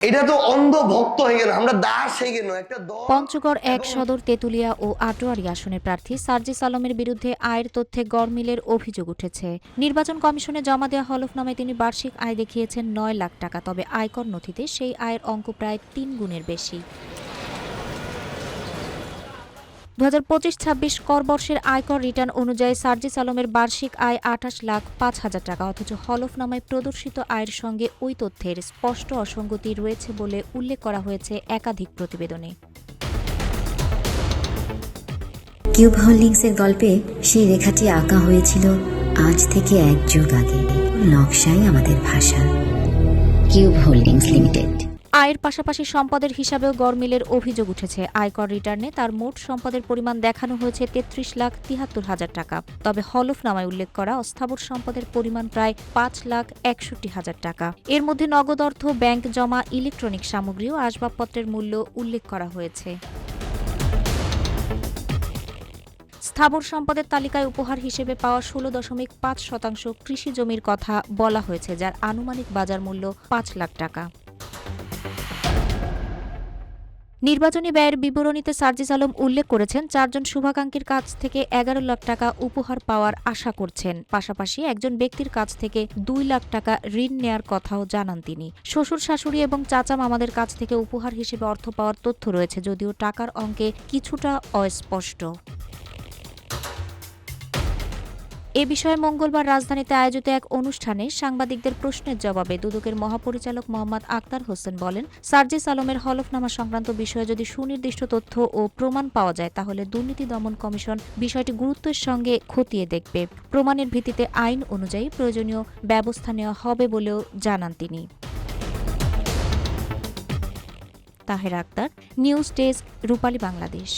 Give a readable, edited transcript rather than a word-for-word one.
এটা তো অন্ধ ভক্ত হয়ে গেল, আমরা দাস হয়ে গেল একটা দল। পঞ্চগড় এক সদর তেঁতুলিয়া ও আটোয়ারী আসনের প্রার্থী সার্জিস আলমের বিরুদ্ধে আয়ের তথ্যে গড়মিলের অভিযোগ উঠেছে। নির্বাচন কমিশনে জমা দেওয়া হলফনামায় তিনি বার্ষিক আয় দেখিয়েছেন ৯ লাখ টাকা, তবে আয়কর নথিতে সেই আয়ের অঙ্ক প্রায় ৩ গুণের বেশি। ২০২৫-২৬ কর বর্ষের আয়কর রিটার্ন অনুযায়ী সার্জিস আলমের বার্ষিক আয় ২৮,৫,০০০ টাকা, অথচ হলফনামায় প্রদর্শিত আয়ের সঙ্গে ওই তথ্যের স্পষ্ট অসঙ্গতি রয়েছে বলে উল্লেখ করা হয়েছে একাধিক প্রতিবেদনে। কিউব হোল্ডিংসের গল্পে সেই রেখাটি আঁকা হয়েছিল আজ থেকে ১ যুগ আগে। নকশাই আমাদের ভাষা। Cube holdings limited. আয়ের পাশাপাশি সম্পদের হিসাবেও গড়মিলের অভিযোগ উঠেছে। আয়কর রিটার্নে তার মোট সম্পদের পরিমাণ দেখানো হয়েছে ৩৩,৭৩,০০০ টাকা, তবে হলফনামায় উল্লেখ করা অস্থাবর সম্পদের পরিমাণ প্রায় ৫,৬১,০০০ টাকা। এর মধ্যে নগদ অর্থ, ব্যাংক জমা, ইলেকট্রনিক সামগ্রী ও আসবাবপত্রের মূল্য উল্লেখ করা হয়েছে। স্থাবর সম্পদের তালিকায় উপহার হিসেবে পাওয়া ১৬.৫% কৃষি জমির কথা বলা হয়েছে, যার আনুমানিক বাজার মূল্য ৫ লাখ টাকা। নির্বাচনী ব্যয়ের বিবরণীতে সার্জিস আলম উল্লেখ করেছেন ৪ জন শুভাকাঙ্ক্ষীর কাছ থেকে ১১ লাখ টাকা উপহার পাওয়ার আশা করছেন। পাশাপাশি একজন ব্যক্তির কাছ থেকে ২ লাখ টাকা ঋণ নেয়ার কথাও জানান তিনি। শ্বশুর শাশুড়ি এবং চাচা মামাদের কাছ থেকে উপহার হিসেবে অর্থ পাওয়ার তথ্য রয়েছে, যদিও টাকার অঙ্কে কিছুটা অস্পষ্ট। এ বিষয়ে মঙ্গলবার রাজধানীতে আয়োজিত এক অনুষ্ঠানে সাংবাদিকদের প্রশ্নের জবাবে দুদকের মহাপরিচালক মোহাম্মদ আক্তার হোসেন বলেন, সার্জিস আলমের হলফনামা সংক্রান্ত বিষয়ে যদি সুনির্দিষ্ট তথ্য ও প্রমাণ পাওয়া যায় তাহলে দুর্নীতি দমন কমিশন বিষয়টি গুরুত্বের সঙ্গে খতিয়ে দেখবে। প্রমাণের ভিত্তিতে আইন অনুযায়ী প্রয়োজনীয় ব্যবস্থা নেওয়া হবে বলেও জানান তিনি। তাহেরা আক্তার, নিউজ ডেস্ক, রূপালী বাংলাদেশ।